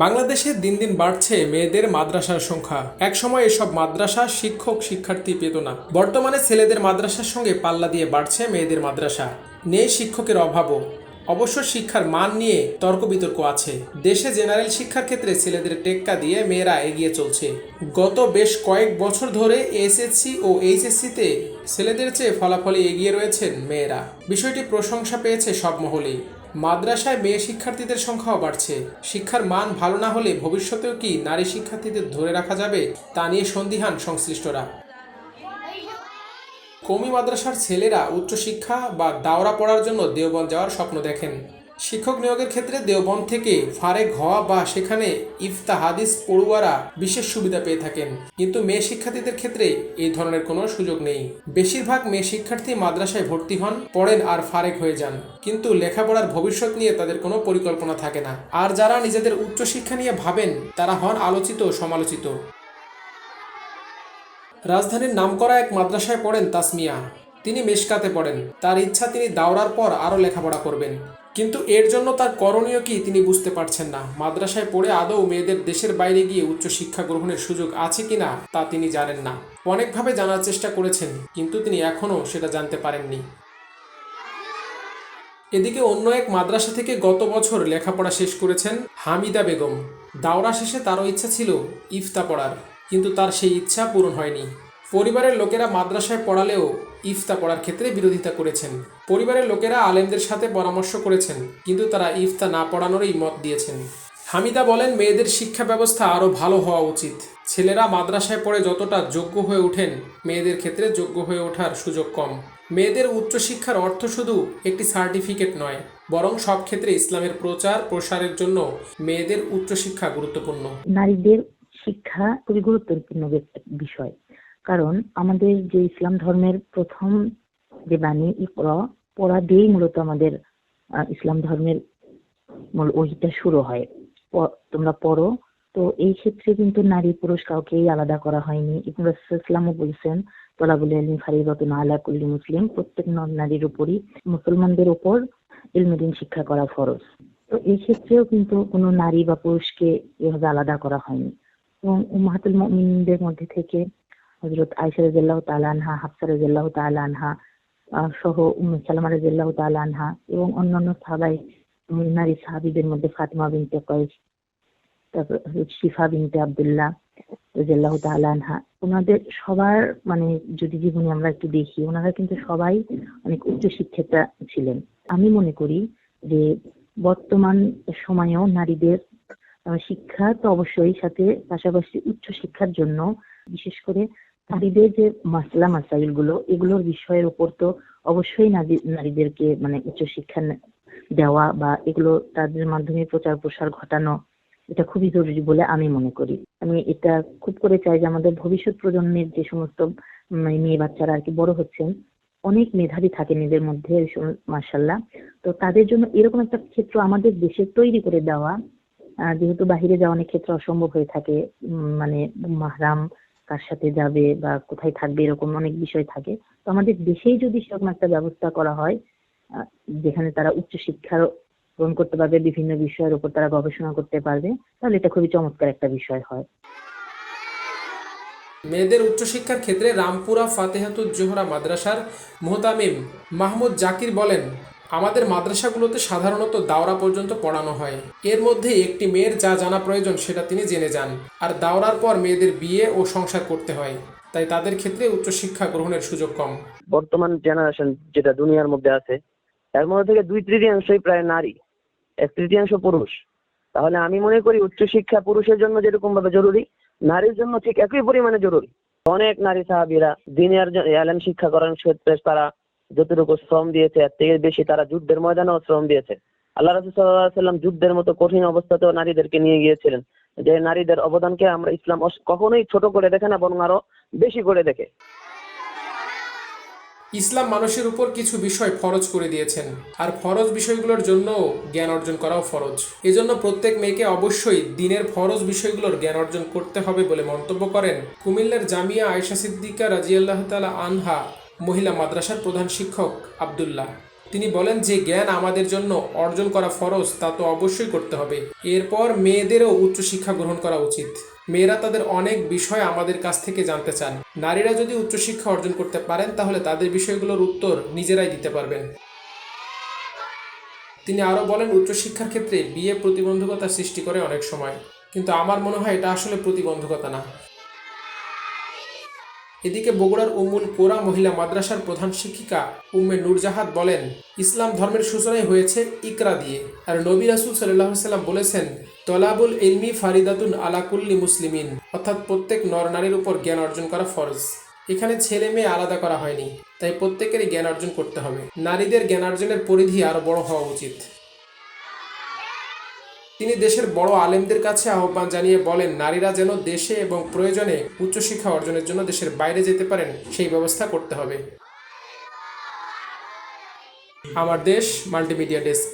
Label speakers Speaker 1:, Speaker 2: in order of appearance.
Speaker 1: বাংলাদেশে দিন দিন বাড়ছে মেয়েদের মাদ্রাসার সংখ্যা। একসময় এসব মাদ্রাসা শিক্ষক শিক্ষার্থী পেত না। বর্তমানে ছেলেদের মাদ্রাসার সঙ্গে পাল্লা দিয়ে বাড়ছে মেয়েদের মাদ্রাসা। নেই শিক্ষকের অভাবও। অবশ্য শিক্ষার মান নিয়ে তর্ক বিতর্ক আছে। দেশে জেনারেল শিক্ষার ক্ষেত্রে ছেলেদের টেক্কা দিয়ে মেয়েরা এগিয়ে চলছে। গত বেশ কয়েক বছর ধরে এসএসসি ও এইচএসসিতে ছেলেদের চেয়ে ফলাফলে এগিয়ে রয়েছেন মেয়েরা। বিষয়টি প্রশংসা পেয়েছে সব মহলেই। মাদ্রাসায় মেয়ে শিক্ষার্থীদের সংখ্যাও বাড়ছে। শিক্ষার মান ভালো না হলে ভবিষ্যতেও কি নারী শিক্ষার্থীদের ধরে রাখা যাবে তা নিয়ে সন্দিহান সংশ্লিষ্টরা। কওমি মাদ্রাসার ছেলেরা উচ্চশিক্ষা বা দাওরা পড়ার জন্য দেওবন্দ যাওয়ার স্বপ্ন দেখেন। শিক্ষক নিয়োগের ক্ষেত্রে দেওবন্দ থেকে ফারেক হওয়া বা সেখানে ইফতা হাদিস পড়ুয়ারা বিশেষ সুবিধা পেয়ে থাকেন, কিন্তু মেয়ে শিক্ষার্থীদের ক্ষেত্রে এই ধরনের কোনো সুযোগ নেই। বেশিরভাগ মেয়ে শিক্ষার্থী মাদ্রাসায় ভর্তি হন, পড়েন আর ফারেক হয়ে যান, কিন্তু লেখাপড়ার ভবিষ্যৎ নিয়ে তাদের কোনো পরিকল্পনা থাকে না। আর যারা নিজেদের উচ্চশিক্ষা নিয়ে ভাবেন তারা হন আলোচিত ও সমালোচিত। রাজধানীর নামকরা এক মাদ্রাসায় পড়েন তাসমিয়া। তিনি মেশকাতে পড়েন। তার ইচ্ছা তিনি দাওরার পর আরও লেখাপড়া করবেন, কিন্তু এর জন্য তার করণীয় কি তিনি বুঝতে পারছেন না। মাদ্রাসায় পড়ে আদৌ মেয়েদের দেশের বাইরে গিয়ে উচ্চশিক্ষা গ্রহণের সুযোগ আছে কিনা তা তিনি জানেন না। অনেকভাবে জানার চেষ্টা করেছেন, কিন্তু তিনি এখনও সেটা জানতে পারেননি। এদিকে অন্য এক মাদ্রাসা থেকে গত বছর লেখাপড়া শেষ করেছেন হামিদা বেগম। দাওরা শেষে তারও ইচ্ছা ছিল ইফতা পড়ার, কিন্তু তার সেই ইচ্ছা পূরণ হয়নি। পরিবারের লোকেরা মাদ্রাসায় পড়ালেও ইফতা পড়ার ক্ষেত্রে বিরোধিতা করেছেন। পরিবারের লোকেরা আলেমদের সাথে পরামর্শ করেছেন, কিন্তু তারা ইফতা না পড়ানোরই মত দিয়েছেন। হামিদা বলেন, মেয়েদের শিক্ষা ব্যবস্থা আরও ভালো হওয়া উচিত। ছেলেরা মাদ্রাসায় পড়ে যতটা যোগ্য হয়ে ওঠেন, মেয়েদের ক্ষেত্রে যোগ্য হয়ে ওঠার সুযোগ কম। মেয়েদের উচ্চশিক্ষার অর্থ শুধু একটি সার্টিফিকেট নয়, বরং সব ক্ষেত্রে ইসলামের প্রচার প্রসারের জন্য মেয়েদের উচ্চশিক্ষা গুরুত্বপূর্ণ।
Speaker 2: নারীদের শিক্ষা খুবই গুরুত্বপূর্ণ বিষয়, কারণ আমাদের যে ইসলাম ধর্মের প্রথম যে বাণী ইকরা, পড়া দিয়েই মূলত আমাদের ইসলাম ধর্মের মূল ওহিটা শুরু হয়। তোমরা পড়ো। তো এই ক্ষেত্রে কিন্তু নারী পুরুষ কাউকেই আলাদা করা হয়নি। ইবনে রাসূল ইসলামও বলেছেন, তলাবুল ইলমি ফারিদাতুন আলা কুল্লি মুসলিম, প্রত্যেক নারীর উপরই, মুসলমানদের উপর ইলমে দ্বীন শিক্ষা করা ফরজ। তো এই ক্ষেত্রেও কিন্তু কোনো নারী বা পুরুষকে এভাবে আলাদা করা হয়নি। এবং উম্মাহাতুল মুমিনিনদের মধ্যে থেকে হযরত আয়েশা রাদিয়াল্লাহু তাআলা আনহা, হাফসা রাদিয়াল্লাহু তাআলা আনহা সহ উম্মে সালামা রাদিয়াল্লাহু তাআলা আনহা এবং অন্যান্য নারী সাহাবীদের মধ্যে ফাতিমা বিনতে কয়েস, তারপর শিফা বিনতে আব্দুল্লাহ রাদিয়াল্লাহু তাআলা আনহা, ওনাদের সবার যদি জীবনী আমরা একটু দেখি, ওনারা কিন্তু সবাই অনেক উচ্চ শিক্ষিতা ছিলেন। আমি মনে করি যে বর্তমান সময়েও নারীদের শিক্ষা তো অবশ্যই, সাথে পাশাপাশি উচ্চ শিক্ষার জন্য বিশেষ করে নারীদের যে মাসলা মাসাইল গুলো, এগুলোর বিষয়ের উপর তো অবশ্যই নারীদেরকে উচ্চ শিক্ষা দেওয়া বা এগুলো তাদের মাধ্যমে প্রচার প্রসার ঘটানো, এটা খুবই জরুরি বলে আমি মনে করি। আমি এটা খুব করে চাই যে আমাদের ভবিষ্যৎ প্রজন্মের যে সমস্ত মেয়ে বাচ্চারা আর কি বড় হচ্ছেন, অনেক মেধাবী থাকেন এদের মধ্যে মাশাআল্লাহ। তো তাদের জন্য এরকম একটা ক্ষেত্র আমাদের দেশে তৈরি করে দেওয়া, যেহেতু বাহিরে যাওয়া অনেক ক্ষেত্রে অসম্ভব হয়ে থাকে, মাহরাম কার সাথে যাবে বা কোথায় থাকবে এরকম অনেক বিষয় থাকে। তো আমাদের দেশেই যদি সেরকম একটা ব্যবস্থা করা হয়, যেখানে তারা উচ্চ শিক্ষা গ্রহণ করতে পারবে, বিভিন্ন বিষয়ের উপর তারা গবেষণা করতে পারবে, তাহলে এটা খুবই চমৎকার একটা বিষয় হয়।
Speaker 1: মেয়েদের উচ্চশিক্ষার ক্ষেত্রে রামপুরা ফাতেহাতুজ জোহরা মাদ্রাসার মুহতামিম মাহমুদ জাকির বলেন, আমাদের মাদ্রাসাগুলোতে সাধারণত দাওরা পর্যন্ত পড়ানো হয়। এর মধ্যে একটি মেয়ের যা জানা প্রয়োজন সেটা তিনি জেনে যান। আর দাওরার পর মেয়েদের বিয়ে ও সংসার করতে হয়, তাই তাদের ক্ষেত্রে উচ্চশিক্ষা গ্রহণের সুযোগ কম।
Speaker 3: বর্তমান জেনারেশন যেটা দুনিয়ার মধ্যে আছে, এর মধ্যে থেকে 2/3 প্রায় নারী, 1/3 পুরুষ। তাহলে আমি মনে করি উচ্চশিক্ষা পুরুষের জন্য যেরকম ভাবে জরুরি, নারীর জন্য ঠিক একই পরিমাণে জরুরি। অনেক নারী সাহাবীরা দিনের ইলম শিক্ষা করার ক্ষেত্রে তারা যতটুকু শ্রম দিয়েছে, এর থেকে বেশি তারা যুদ্ধের ময়দানেও শ্রম দিয়েছে। আল্লাহ রাসূল সাল্লাল্লাহু আলাইহি ওয়াসাল্লাম যুদ্ধের মতো কঠিন অবস্থাতেও নারীদেরকে নিয়ে গিয়েছিলেন, যে নারীদের অবদানকে আমরা ইসলাম কখনোই ছোট করে দেখে না, বরং আরো বেশি করে দেখে।
Speaker 1: ইসলাম মানুষের উপর কিছু বিষয় ফরজ করে দিয়েছেন, আর ফরজ বিষয়গুলোর জন্য জ্ঞান অর্জন করাও ফরজ। এজন্য প্রত্যেক মেয়েকে অবশ্যই দ্বীনের ফরজ বিষয়গুলোর জ্ঞান অর্জন করতে হবে বলে মন্তব্য করেন কুমিল্লার জামিয়া আয়েশা সিদ্দিকা রাদিয়াল্লাহু তাআলা আনহা মহিলা মাদ্রাসার প্রধান শিক্ষক আব্দুল্লাহ। তিনি বলেন যে জ্ঞান আমাদের জন্য অর্জন করা ফরজ তা তো অবশ্যই করতে হবে। এরপর মেয়েদেরও উচ্চশিক্ষা গ্রহণ করা উচিত। মেয়েরা তাদের অনেক বিষয় আমাদের কাছ থেকে জানতে চান। নারীরা যদি উচ্চশিক্ষা অর্জন করতে পারেন তাহলে তাদের বিষয়গুলোর উত্তর নিজেরাই দিতে পারবেন। তিনি আরও বলেন উচ্চশিক্ষার ক্ষেত্রে বিয়ে প্রতিবন্ধকতা সৃষ্টি করে অনেক সময়, কিন্তু আমার মনে হয় এটা আসলে প্রতিবন্ধকতা না। এদিকে বগুড়ার উম্মুল কোরা মহিলা মাদ্রাসার প্রধান শিক্ষিকা উম্মে নূরজাহাদ বলেন, ইসলাম ধর্মের সূচনাই হয়েছে ইকরা দিয়ে। আর নবী রাসূল সাল্লাল্লাহু আলাইহি সাল্লাম বলেছেন, তলাবুল ইলমি ফারিদাতুন আলা কুল্লি মুসলিমিন, অর্থাৎ প্রত্যেক নর নারীর উপর জ্ঞান অর্জন করা ফরজ। এখানে ছেলে মেয়ে আলাদা করা হয়নি, তাই প্রত্যেকেরই জ্ঞান অর্জন করতে হবে। নারীদের জ্ঞান অর্জনের পরিধি আরও বড় হওয়া উচিত। তিনি দেশের বড় আলেমদের কাছে আহ্বান জানিয়ে বলেন, নারীরা যেন দেশে এবং প্রয়োজনে উচ্চশিক্ষা অর্জনের জন্য দেশের বাইরে যেতে পারেন সেই ব্যবস্থা করতে হবে। আমার দেশ মাল্টিমিডিয়া ডেস্ক।